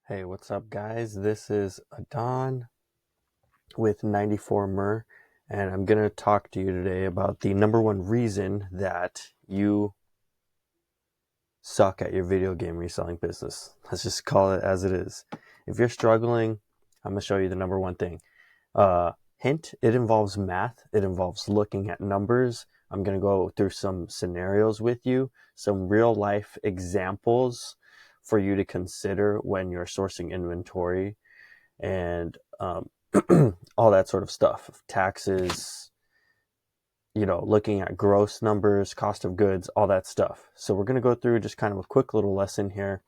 Hey, what's up, guys? This is Adon with 94 Myrrh, and I'm going to talk to you today about the number one reason that you suck at your video game reselling business. Let's just call it as it is. If you're struggling, I'm going to show you the number one thing. Hint, it involves math, it involves looking at numbers. I'm going to go through some scenarios with you, some real life examples for you to consider when you're sourcing inventory and all that sort of stuff. Taxes, looking at gross numbers, cost of goods, all that stuff. So we're going to go through just kind of a quick little lesson here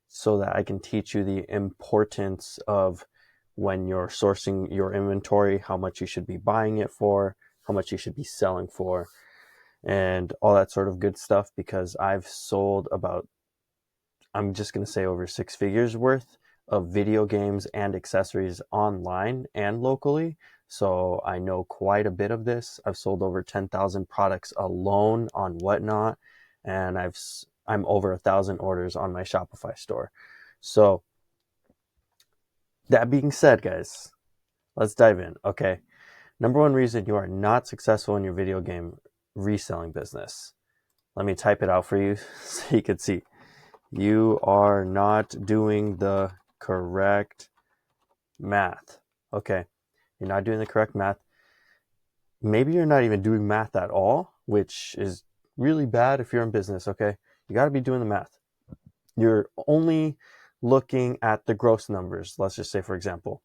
so that I can teach you the importance of when you're sourcing your inventory, how much you should be buying it for, how much you should be selling for, and all that sort of good stuff, because I've sold about, I'm just going to say, over 6 figures worth of video games and accessories online and locally. So I know quite a bit of this. I've sold over 10,000 products alone on Whatnot, and I'm over 1,000 orders on my Shopify store. So that being said, guys, let's dive in. Okay. Number one reason you are not successful in your video game reselling business. Let me type it out for you so you can see. You are not doing the correct math. Okay. You're not doing the correct math. Maybe you're not even doing math at all, which is really bad if you're in business. Okay. You got to be doing the math. You're only looking at the gross numbers. Let's just say, for example,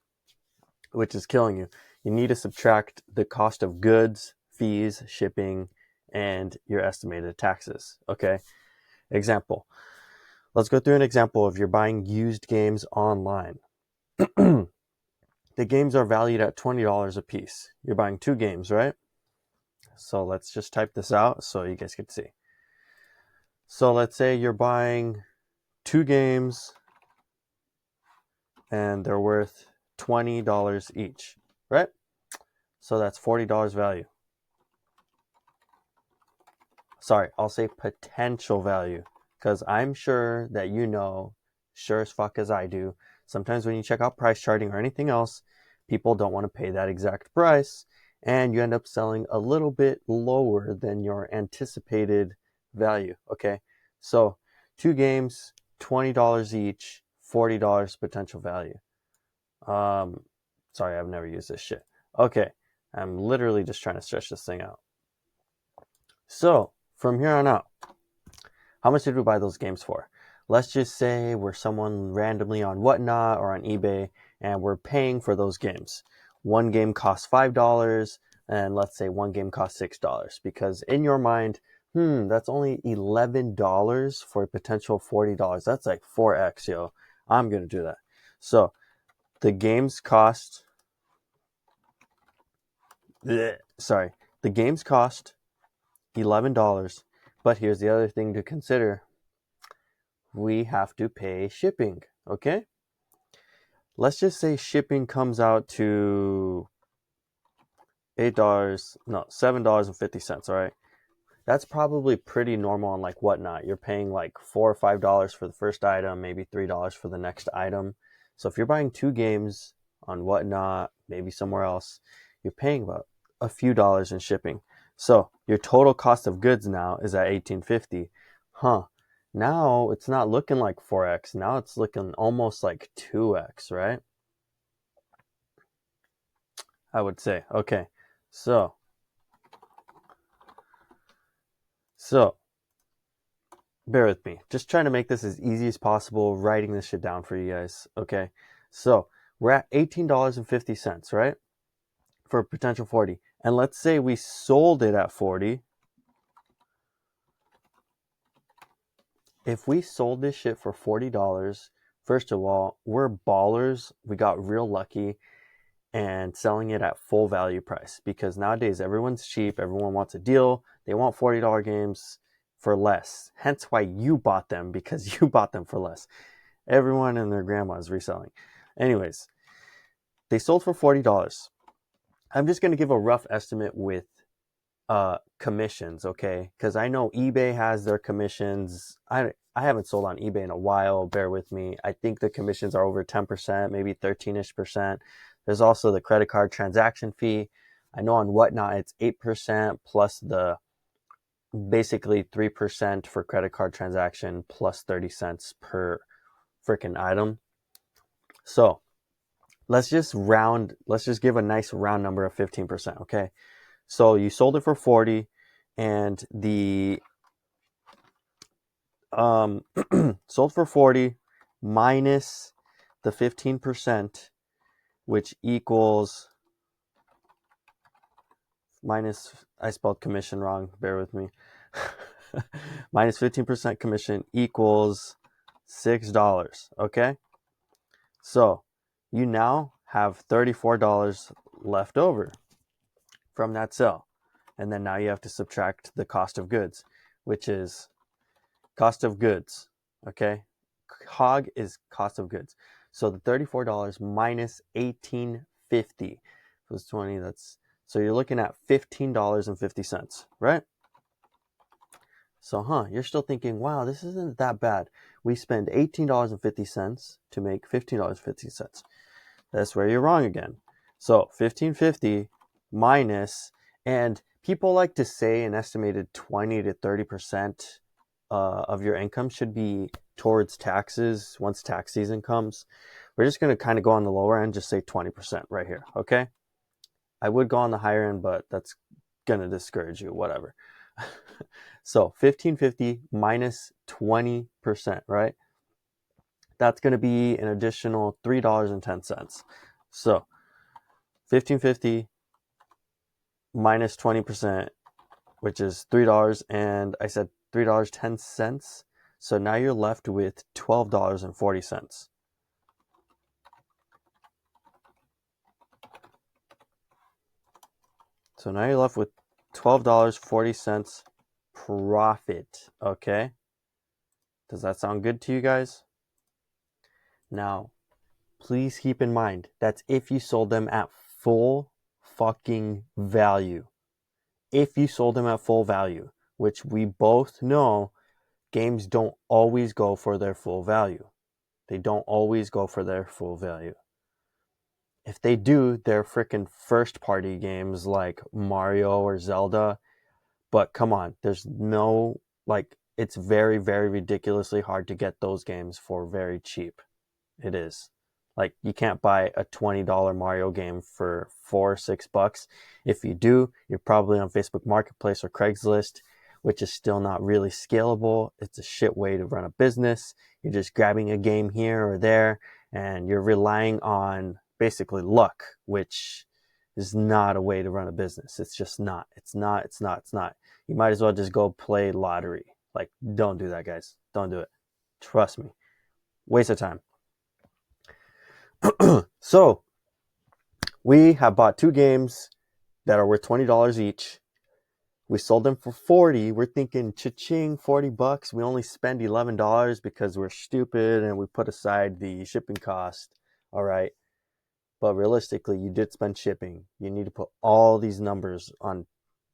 which is killing you. You need to subtract the cost of goods, fees, shipping, and your estimated taxes. Okay. Example. Let's go through an example of you're buying used games online. The games are valued at $20 a piece. You're buying 2 games, right? So let's just type this out so you guys can see. So let's say you're buying 2 games and they're worth $20 each, right? So that's $40 value. Sorry, I'll say potential value, because I'm sure that sure as fuck as I do, sometimes when you check out price charting or anything else, people don't want to pay that exact price, and you end up selling a little bit lower than your anticipated value. Okay, so 2 games, $20 each, $40 potential value. Sorry, I've never used this shit. Okay, I'm literally just trying to stretch this thing out. So from here on out, how much did we buy those games for? Let's just say we're someone randomly on Whatnot or on eBay, and we're paying for those games. One game costs $5, and let's say one game costs $6, because in your mind, that's only $11 for a potential $40. That's like 4x, yo. I'm going to do that. So the games cost, the games cost $11. But here's the other thing to consider. We have to pay shipping, okay? Let's just say shipping comes out to $7.50, all right? That's probably pretty normal on like Whatnot. You're paying like $4 or $5 for the first item, maybe $3 for the next item. So if you're buying 2 games on Whatnot, maybe somewhere else, you're paying about a few dollars in shipping. So your total cost of goods now is at $18.50. Now it's not looking like 4x. Now it's looking almost like 2x, right? I would say. Okay. So bear with me. Just trying to make this as easy as possible, writing this shit down for you guys. Okay. So we're at $18.50, right? For a potential 40. And let's say we sold it at 40. If we sold this shit for $40, first of all, we're ballers. We got real lucky and selling it at full value price, because nowadays everyone's cheap. Everyone wants a deal. They want $40 games for less. Hence why you bought them, because you bought them for less. Everyone and their grandma is reselling. Anyways, they sold for $40. I'm just going to give a rough estimate with commissions, okay? Because I know eBay has their commissions. I I haven't sold on eBay in a while. Bear with me. I think the commissions are over 10%, maybe 13-ish%. There's also the credit card transaction fee. I know on Whatnot it's 8% plus the basically 3% for credit card transaction plus 30 cents per freaking item. So let's just give a nice round number of 15%. Okay. So you sold it for 40 and the sold for 40 minus the 15%, which equals minus, I spelled commission wrong, bear with me. Minus 15% commission equals $6. Okay. So you now have $34 left over from that sale. And then now you have to subtract the cost of goods, which is cost of goods. Okay. COG is cost of goods. So the $34 minus $18.50 was 20. So you're looking at $15.50, right? So, you're still thinking, wow, this isn't that bad. We spend $18.50 to make $15.50. That's where you're wrong again. So $15.50 minus, and people like to say an estimated 20 to 30% of your income should be towards taxes once tax season comes. We're just going to kind of go on the lower end, just say 20% right here, okay? I would go on the higher end, but that's going to discourage you, whatever. So $15.50 minus 20%, right? That's going to be an additional $3.10. So $15.50 minus 20%, which is $3, and I said $3.10. So now you're left with $12.40. So now you're left with $12.40 profit, okay? Does that sound good to you guys? Now, please keep in mind, that's if you sold them at full fucking value. If you sold them at full value, which we both know games don't always go for their full value. They don't always go for their full value. If they do, they're freaking first party games like Mario or Zelda. But come on, there's no, it's very, very ridiculously hard to get those games for very cheap. It is. Like, you can't buy a $20 Mario game for $4 or $6. If you do, you're probably on Facebook Marketplace or Craigslist, which is still not really scalable. It's a shit way to run a business. You're just grabbing a game here or there, and you're relying on basically luck, which is not a way to run a business. It's just not. It's not. You might as well just go play lottery. Like, don't do that, guys. Don't do it. Trust me. Waste of time. So we have bought 2 games that are worth $20 each. We sold them for 40. We're thinking, cha-ching, $40. We only spend $11 because we're stupid and we put aside the shipping cost. All right. But realistically, you did spend shipping. You need to put all these numbers on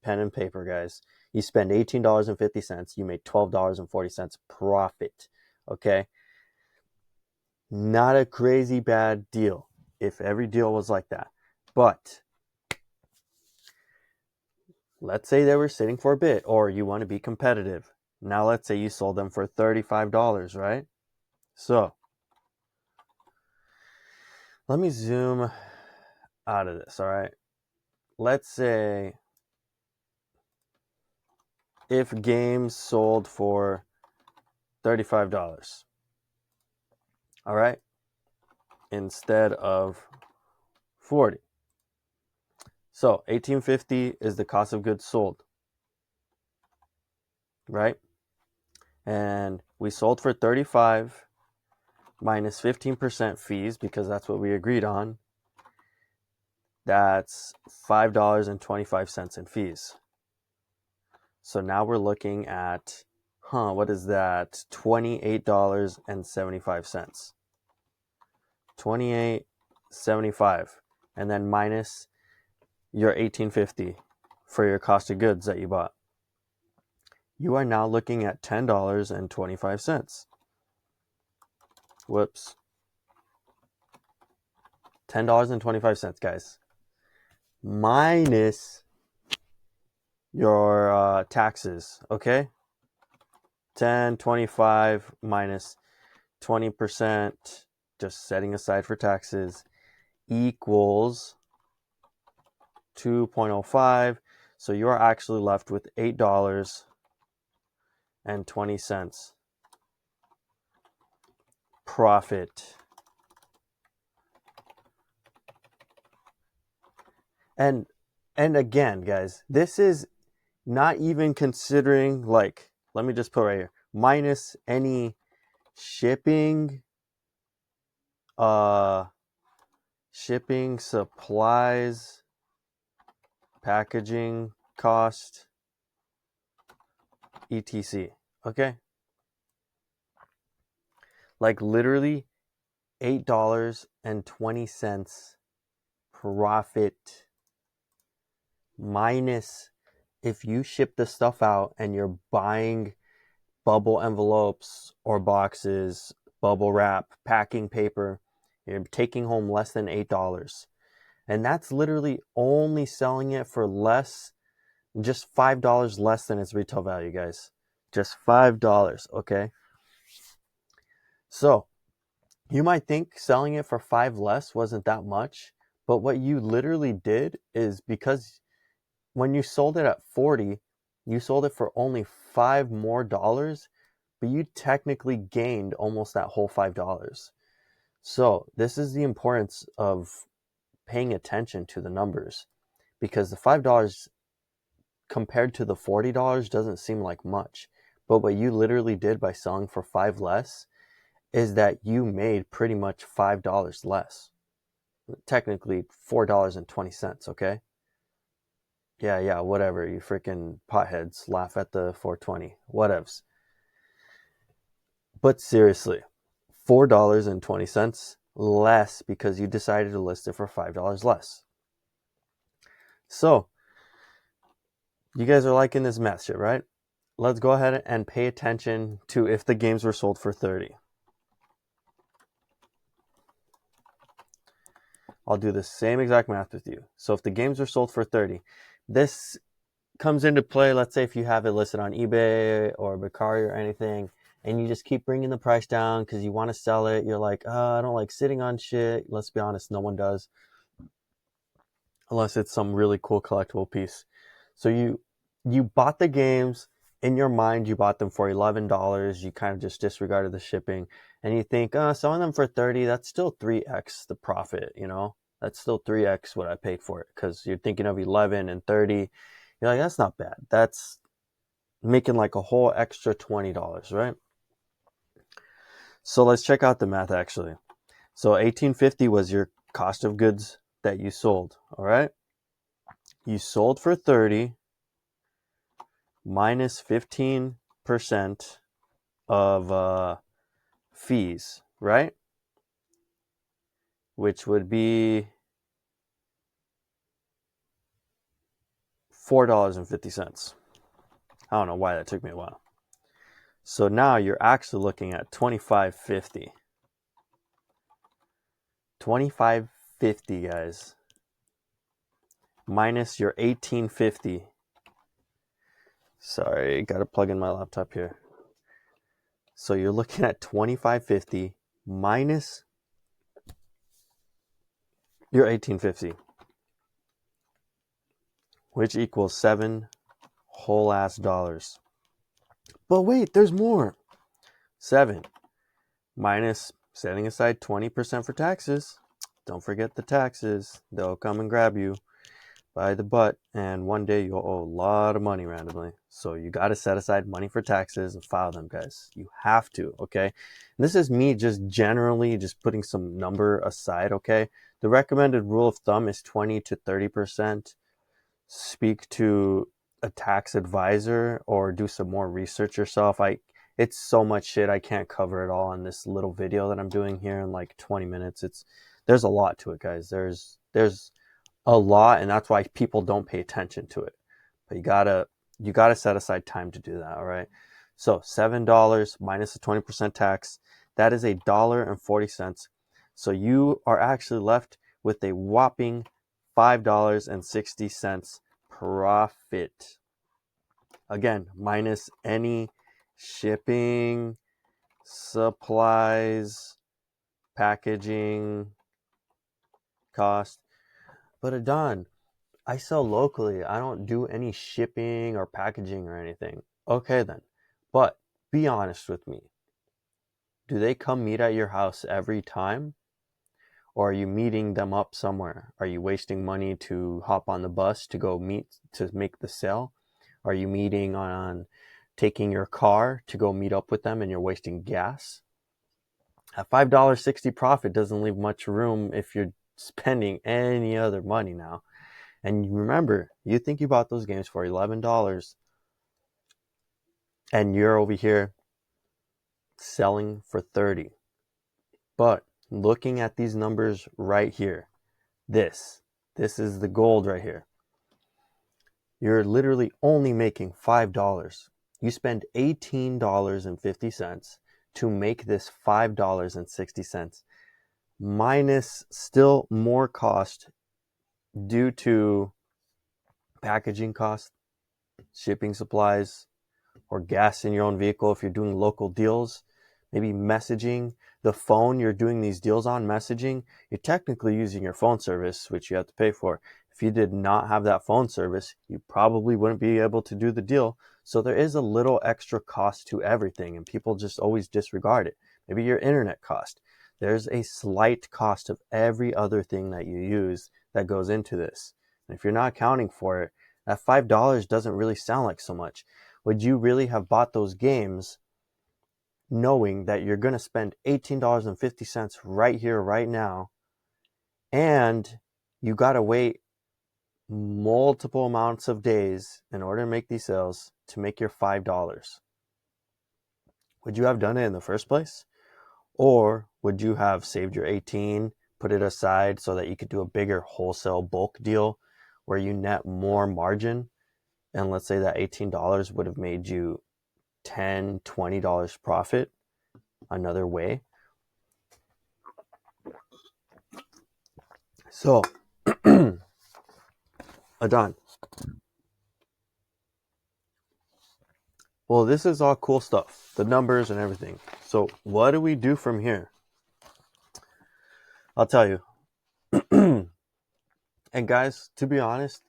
pen and paper, guys. You spend $18.50. You made $12.40 profit. Okay. Not a crazy bad deal if every deal was like that. But let's say they were sitting for a bit, or you want to be competitive. Now let's say you sold them for $35, right? So let me zoom out of this, all right? Let's say if games sold for $35, all right, instead of 40. So $18.50 is the cost of goods sold, right? And we sold for 35 minus 15% fees, because that's what we agreed on. That's $5.25 in fees. So now we're looking at, what is that? $28.75. $28.75. And then minus your $18.50 for your cost of goods that you bought. you are now looking at $10.25. Whoops. $10.25, guys. Minus your taxes, okay? 10.25 minus 20%, just setting aside for taxes, equals 2.05. So you're actually left with $8.20 profit. And again, guys, this is not even considering, like, let me just put right here, minus any shipping, shipping, supplies, packaging cost, etc. Okay? Like literally $8.20 profit, minus if you ship the stuff out and you're buying bubble envelopes or boxes, bubble wrap, packing paper, you're taking home less than $8. And that's literally only selling it for less, just $5 less than its retail value, guys. Just $5, okay? So you might think selling it for $5 less wasn't that much, but what you literally did is, because when you sold it at 40, you sold it for only $5 more, but you technically gained almost that whole $5. So this is the importance of paying attention to the numbers, because the $5 compared to the $40 doesn't seem like much, but what you literally did by selling for $5 less is that you made pretty much $5 less. Technically $4.20, okay? Yeah, whatever. You freaking potheads laugh at the 420. Whatevs. But seriously, $4.20 less because you decided to list it for $5 less. So, you guys are liking this math shit, right? Let's go ahead and pay attention to if the games were sold for 30. I'll do the same exact math with you. So if the games are sold for 30, this comes into play, let's say if you have it listed on eBay or Mercari or anything, and you just keep bringing the price down because you want to sell it. You're like, I don't like sitting on shit. Let's be honest, no one does. Unless it's some really cool collectible piece. So you bought the games, in your mind you bought them for $11. You kind of just disregarded the shipping, and you think, selling them for 30, that's still 3x the profit, you know? That's still 3x what I paid for it, because you're thinking of 11 and 30. You're like, that's not bad. That's making like a whole extra $20, right? So let's check out the math actually. So $18.50 was your cost of goods that you sold, all right? You sold for 30 minus 15% of fees, right? Which would be $4.50. I don't know why that took me a while. So now you're actually looking at $25.50. $25.50, guys. Minus your $18.50. Sorry, gotta plug in my laptop here. So you're looking at $25.50 minus your $18.50, which equals $7 whole ass dollars. But wait, there's more. 7 minus setting aside 20% for taxes. Don't forget the taxes. They'll come and grab you by the butt, and one day you'll owe a lot of money randomly. So you got to set aside money for taxes and file them, guys. You have to, okay? And this is me just generally just putting some number aside, okay? The recommended rule of thumb is 20 to 30%. Speak to a tax advisor or do some more research yourself. It's so much shit, I can't cover it all in this little video that I'm doing here in like 20 minutes. There's a lot to it, guys. There's a lot, and that's why people don't pay attention to it. But you gotta You got to set aside time to do that. All right. So $7 minus the 20% tax, that is $1.40. So you are actually left with a whopping $5.60 profit. Again, minus any shipping, supplies, packaging cost. But Adon, I sell locally. I don't do any shipping or packaging or anything. Okay then. But be honest with me. Do they come meet at your house every time? Or are you meeting them up somewhere? Are you wasting money to hop on the bus to go meet to make the sale? Are you meeting on taking your car to go meet up with them and you're wasting gas? A $5.60 profit doesn't leave much room if you're spending any other money now. And remember, you think you bought those games for $11 and you're over here selling for 30. But looking at these numbers right here, this is the gold right here. You're literally only making $5. You spend $18.50 to make this $5.60 minus still more cost due to packaging costs, shipping supplies, or gas in your own vehicle if you're doing local deals, maybe messaging, the phone you're doing these deals on, messaging, you're technically using your phone service, which you have to pay for. If you did not have that phone service, you probably wouldn't be able to do the deal. So there is a little extra cost to everything, and people just always disregard it. Maybe your internet cost. There's a slight cost of every other thing that you use that goes into this. And if you're not accounting for it, that $5 doesn't really sound like so much. Would you really have bought those games knowing that you're going to spend $18.50 right here, right now, and you got to wait multiple amounts of days in order to make these sales to make your $5? Would you have done it in the first place? Or would you have saved your 18, put it aside so that you could do a bigger wholesale bulk deal where you net more margin? And let's say that $18 would have made you $10, $20 profit another way. So, Adon, well, this is all cool stuff, the numbers and everything. So, what do we do from here? I'll tell you. And guys, to be honest,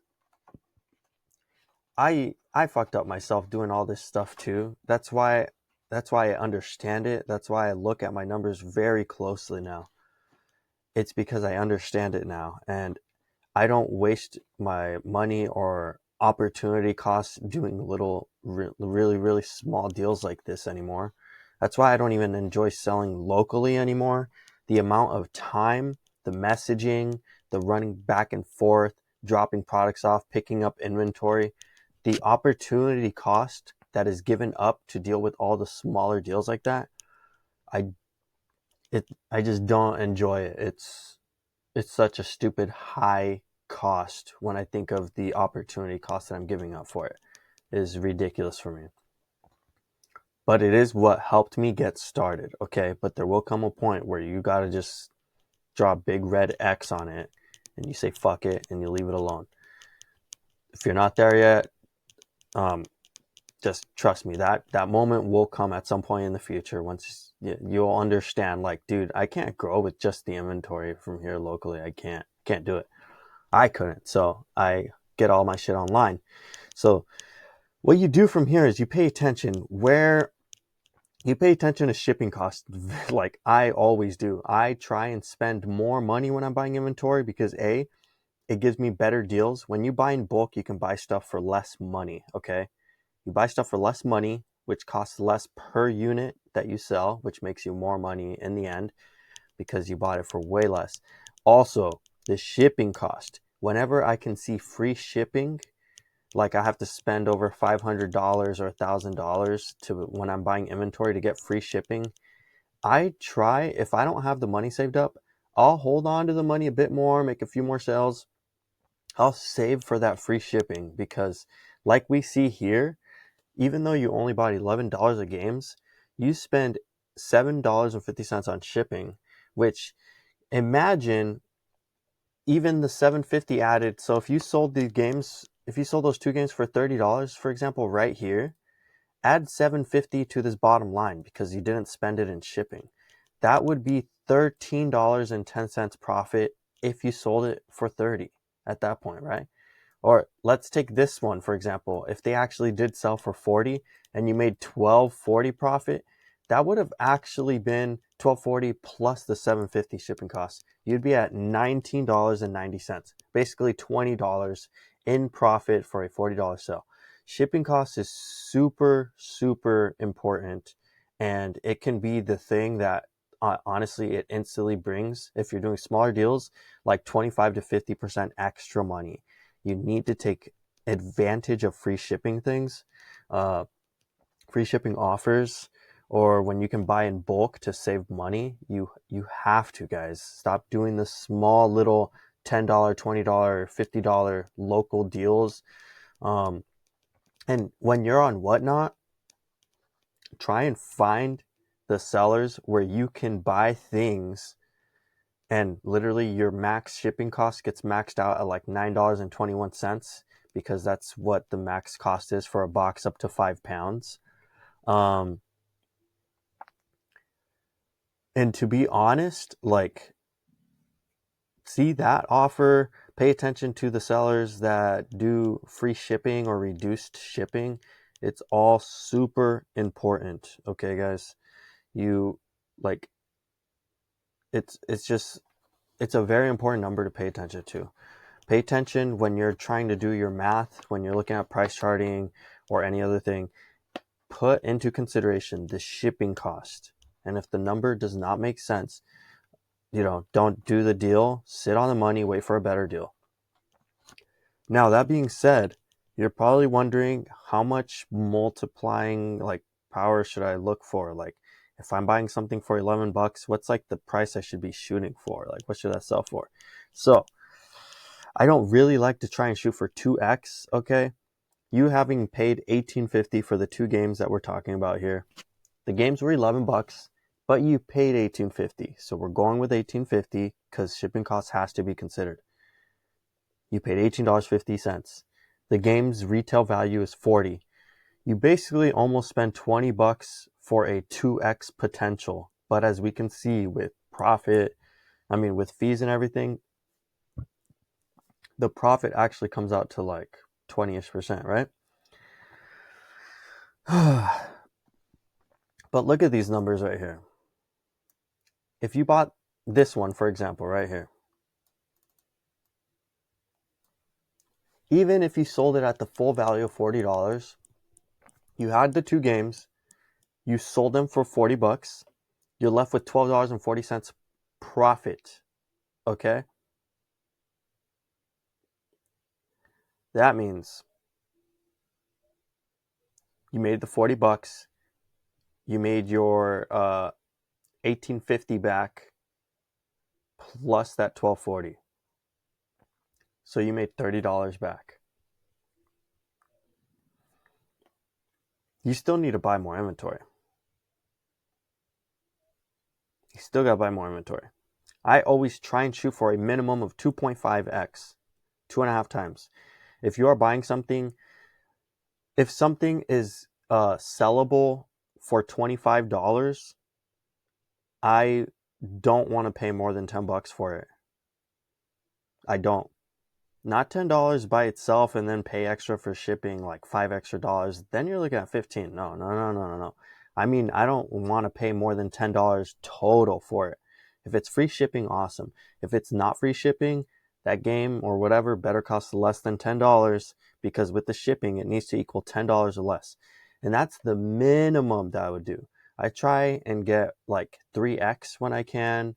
I fucked up myself doing all this stuff too. That's why I understand it. That's why I look at my numbers very closely now. It's because I understand it now, and I don't waste my money or opportunity costs doing little, really, really small deals like this anymore. That's why I don't even enjoy selling locally anymore. The amount of time, the messaging, the running back and forth, dropping products off, picking up inventory, the opportunity cost that is given up to deal with all the smaller deals like that, I I just don't enjoy it. It's such a stupid high cost when I think of the opportunity cost that I'm giving up for it. It is ridiculous for me. But it is what helped me get started, okay? But there will come a point where you gotta just draw a big red X on it and you say fuck it and you leave it alone. If you're not there yet, just trust me, that moment will come at some point in the future once you'll understand, like, dude, I can't grow with just the inventory from here locally. I can't do it. I couldn't, so I get all my shit online. So what you do from here is you pay attention to shipping costs. Like I always do. I try and spend more money when I'm buying inventory because it gives me better deals. When you buy in bulk, you can buy stuff for less money, okay? You buy stuff for less money, which costs less per unit that you sell, which makes you more money in the end because you bought it for way less. Also, the shipping cost. Whenever I can see free shipping, like I have to spend over $500 or $1,000 to when I'm buying inventory to get free shipping, I try, if I don't have the money saved up, I'll hold on to the money a bit more, make a few more sales. I'll save for that free shipping because like we see here, even though you only bought $11 of games, you spend $7.50 on shipping, which, imagine even the 750 added. So if you sold the games, if you sold those two games for $30, for example, right here, add 750 to this bottom line because you didn't spend it in shipping. That would be $13.10 profit if you sold it for 30 at that point, right? Or let's take this one, for example. If they actually did sell for 40 and you made 12.40 profit, that would have actually been 12.40 plus the 750 shipping costs. You'd be at $19.90, basically $20 in profit for a $40 sale. Shipping costs is super, super important, and it can be the thing that honestly it instantly brings, if you're doing smaller deals, like 25 to 50% extra money. You need to take advantage of free shipping things, uh, free shipping offers, or when you can buy in bulk to save money. You have to, guys. Stop doing the small little $10, $20, $50 local deals. And when you're on Whatnot, try and find the sellers where you can buy things and literally your max shipping cost gets maxed out at like $9.21 because that's what the max cost is for a box up to 5 pounds. Um, and to be honest, like, see that offer, pay attention to the sellers that do free shipping or reduced shipping. It's all super important. Okay, guys, you like, it's just, it's a very important number to pay attention to. Pay attention when you're trying to do your math, when you're looking at price charting or any other thing. Put into consideration the shipping cost. And if the number does not make sense, don't do the deal. Sit on the money, wait for a better deal. Now, that being said, you're probably wondering how much multiplying like power should I look for? Like, if I'm buying something for $11, what's like the price I should be shooting for? Like, what should I sell for? So I don't really like to try and shoot for 2x, okay? You having paid $18.50 for the two games that we're talking about here. The games were $11, but you paid $18.50. So we're going with $18.50 because shipping costs has to be considered. You paid $18.50. The game's retail value is $40. You basically almost spend $20 for a 2x potential. But as we can see with profit, with fees and everything, the profit actually comes out to like 20-ish%, right? But look at these numbers right here. If you bought this one, for example, right here, even if you sold it at the full value of $40, you had the two games, you sold them for $40, you're left with $12.40 profit. Okay? That means you made the $40, you made your $18.50 back plus that $12.40. So you made $30 back. You still need to buy more inventory. You still got to buy more inventory. I always try and shoot for a minimum of 2.5x, 2.5 times. If you are buying something, if something is sellable for $25, I don't want to pay more than $10 for it. I don't. Not $10 by itself and then pay extra for shipping, like $5 extra. Then you're looking at 15. No, no, no, no, no, no. I don't want to pay more than $10 total for it. If it's free shipping, awesome. If it's not free shipping, that game or whatever better cost less than $10 because with the shipping, it needs to equal $10 or less. And that's the minimum that I would do. I try and get like 3x when I can,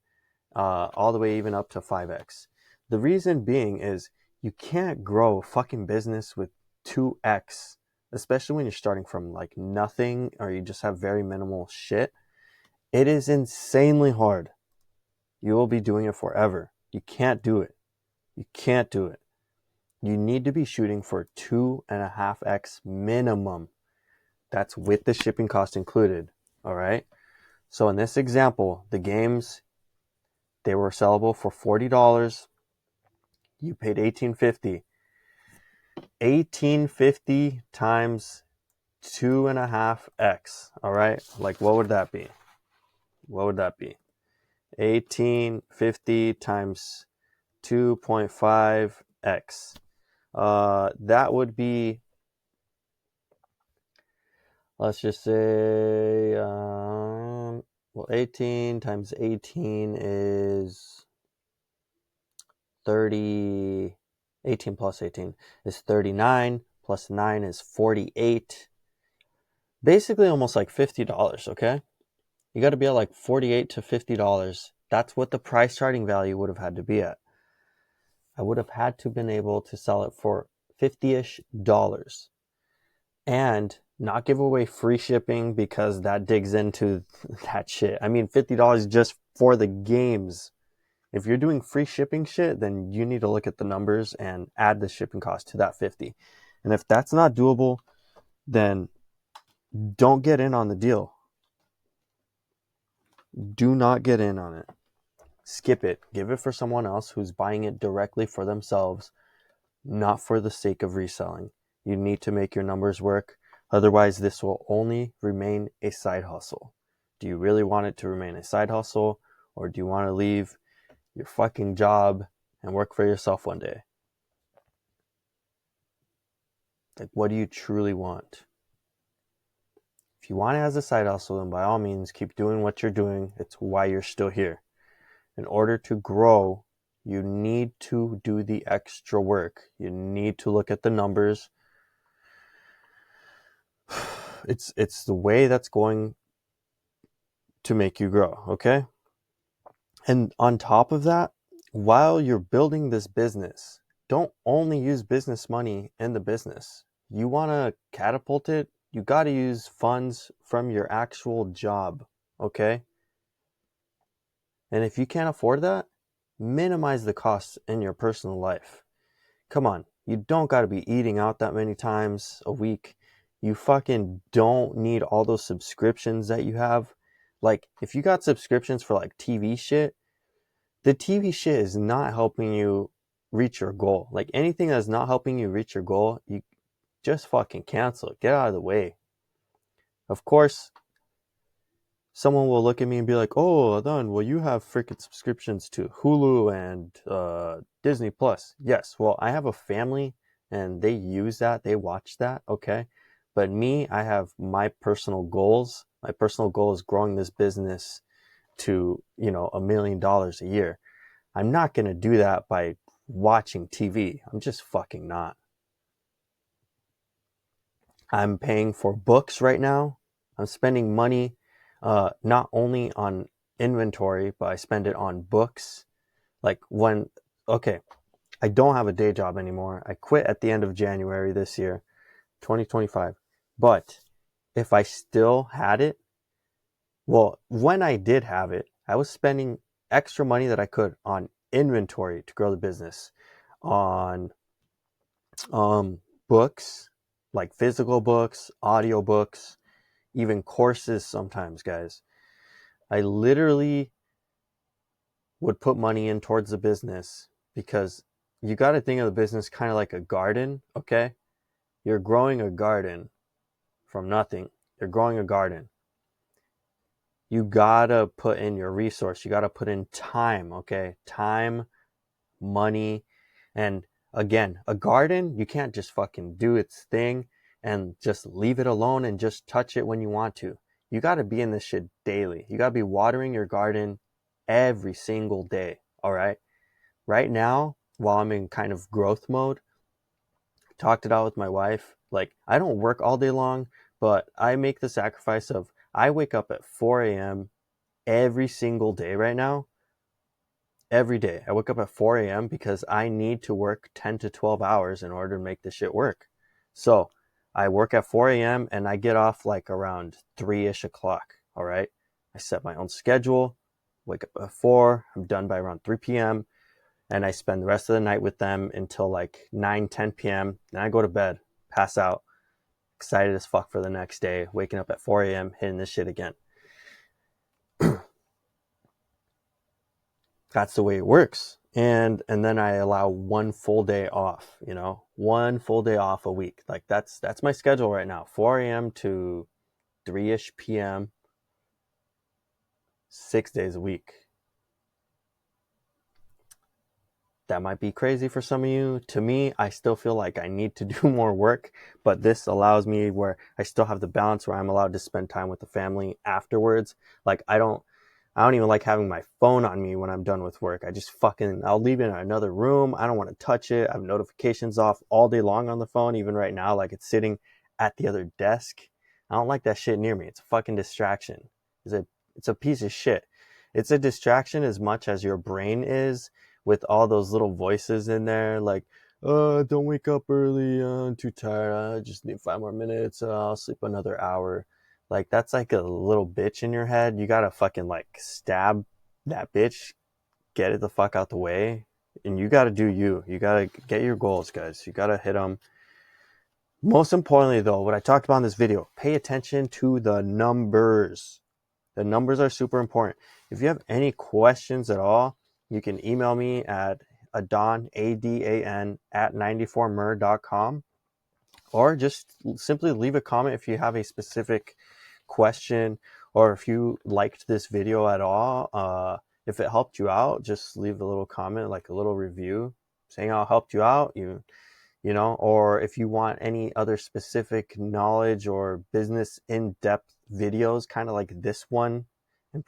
all the way even up to 5x. The reason being is you can't grow a fucking business with 2x, especially when you're starting from like nothing or you just have very minimal shit. It is insanely hard. You will be doing it forever. You can't do it. You can't do it. You need to be shooting for 2.5x minimum. That's with the shipping cost included. All right. So in this example, the games, they were sellable for $40. You paid $18.50. $18.50 times 2.5x. All right. Like, what would that be? What would that be? 1850 times 2.5x. That would be, let's just say, well, 18 times 18 is 30. 18 plus 18 is 39, plus 9 is 48. Basically almost like $50, okay? You got to be at like $48 to $50. That's what the price starting value would have had to be at. I would have had to been able to sell it for $50-ish and not give away free shipping, because that digs into that shit. I mean, $50 just for the games. If you're doing free shipping shit, then you need to look at the numbers and add the shipping cost to that 50. And if that's not doable, then don't get in on the deal. Do not get in on it. Skip it. Give it for someone else who's buying it directly for themselves, not for the sake of reselling. You need to make your numbers work. Otherwise, this will only remain a side hustle. Do you really want it to remain a side hustle, or do you want to leave your fucking job and work for yourself one day? Like, what do you truly want? If you want it as a side hustle, then by all means, keep doing what you're doing. It's why you're still here. In order to grow, you need to do the extra work. You need to look at the numbers. It's the way that's going to make you grow, okay? And on top of that, while you're building this business, don't only use business money in the business. You want to catapult it, you got to use funds from your actual job, okay? And if you can't afford that, minimize the costs in your personal life. Come on, you don't got to be eating out that many times a week. You fucking don't need all those subscriptions that you have. Like, if you got subscriptions for like TV shit, the TV shit is not helping you reach your goal. Like, anything that's not helping you reach your goal, you just fucking cancel it. Get out of the way. Of course, someone will look at me and be like, "Oh, Adon, well, you have freaking subscriptions to Hulu and Disney Plus." Yes, well, I have a family and they use that, they watch that, okay? But me, I have my personal goals. My personal goal is growing this business to, $1 million a year. I'm not going to do that by watching TV. I'm just fucking not. I'm paying for books right now. I'm spending money not only on inventory, but I spend it on books. Like, okay, I don't have a day job anymore. I quit at the end of January this year, 2025. But if I still had it, well, when I did have it, I was spending extra money that I could on inventory to grow the business, on books, like physical books, audio books, even courses sometimes, guys. I literally would put money in towards the business, because you got to think of the business kind of like a garden, okay? You're growing a garden from nothing. You're growing a garden. You got to put in your resource. You got to put in time, okay? Time, money, and again, a garden, you can't just fucking do its thing and just leave it alone and just touch it when you want to. You got to be in this shit daily. You got to be watering your garden every single day, all right? Right now, while I'm in kind of growth mode, talked it out with my wife. Like, I don't work all day long, but I make the sacrifice of, I wake up at 4 a.m. every single day right now. Every day. I wake up at 4 a.m. because I need to work 10 to 12 hours in order to make this shit work. So I work at 4 a.m. and I get off like around 3-ish o'clock. All right. I set my own schedule, wake up at 4. I'm done by around 3 p.m. and I spend the rest of the night with them until like 9, 10 p.m. Then I go to bed, pass out, excited as fuck for the next day, waking up at 4 a.m., hitting this shit again. That's the way it works. And then I allow one full day off, one full day off a week. Like that's my schedule right now. 4 a.m. to 3-ish p.m., 6 days a week. That might be crazy for some of you. To me, I still feel like I need to do more work, but this allows me where I still have the balance where I'm allowed to spend time with the family afterwards. Like I don't even like having my phone on me when I'm done with work. I'll leave it in another room. I don't want to touch it. I have notifications off all day long on the phone, even right now, like it's sitting at the other desk. I don't like that shit near me. It's a fucking distraction. It's a piece of shit. It's a distraction as much as your brain is, with all those little voices in there, like, don't wake up early. I'm too tired. I just need 5 more minutes. I'll sleep another hour. Like, that's like a little bitch in your head. You gotta fucking like stab that bitch, get it the fuck out the way, and you gotta do you. You gotta get your goals, guys. You gotta hit them. Most importantly, though, what I talked about in this video, pay attention to the numbers. The numbers are super important. If you have any questions at all, you can email me at adan, ADAN, at 94mer.com, or just simply leave a comment if you have a specific question, or if you liked this video at all. If it helped you out, just leave a little comment, like a little review saying how it helped you out. Or if you want any other specific knowledge or business in-depth videos, kind of like this one, and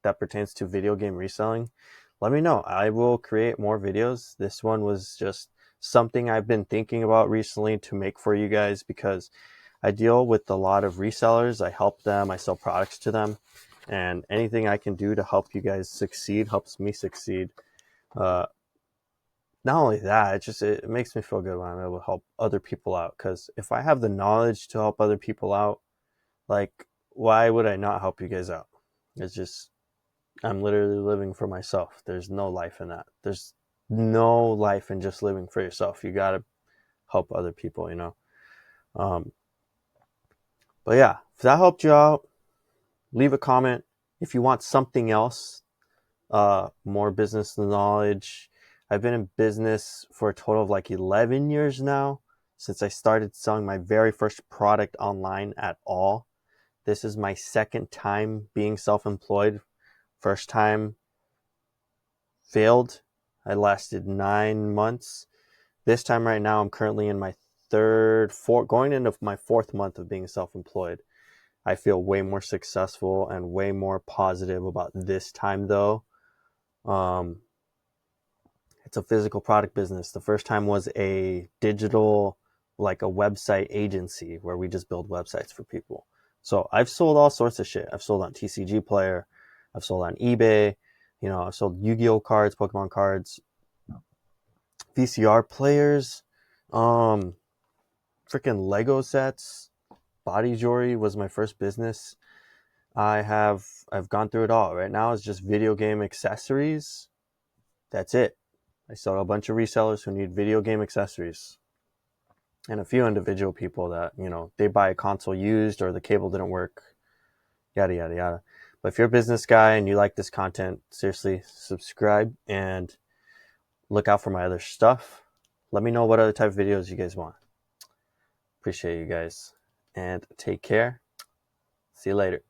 that pertains to video game reselling, let me know. I will create more videos. This one was just something I've been thinking about recently to make for you guys, because I deal with a lot of resellers. I help them, I sell products to them, and anything I can do to help you guys succeed helps me succeed. Not only that, it makes me feel good when I'm able to help other people out. Because if I have the knowledge to help other people out, like, why would I not help you guys out? It's just, I'm literally living for myself. There's no life in that. There's no life in just living for yourself. You gotta help other people. Um, but yeah, if that helped you out, leave a comment. If you want something else, more business knowledge, I've been in business for a total of like 11 years now, since I started selling my very first product online at all. This is my second time being self-employed. First time failed. I lasted 9 months. This time right now, I'm currently in my going into my fourth month of being self-employed. I feel way more successful and way more positive about this time though. It's a physical product business. The first time was a digital, like a website agency where we just build websites for people. So I've sold all sorts of shit. I've sold on TCG Player. I've sold on eBay. I've sold Yu-Gi-Oh cards, Pokemon cards, VCR players, freaking Lego sets. Body jewelry was my first business. I've gone through it all. Right now it's just video game accessories. That's it. I sell a bunch of resellers who need video game accessories, and a few individual people that, they buy a console used or the cable didn't work, yada, yada, yada. But if you're a business guy and you like this content, seriously, subscribe and look out for my other stuff. Let me know what other type of videos you guys want. Appreciate you guys, and take care. See you later.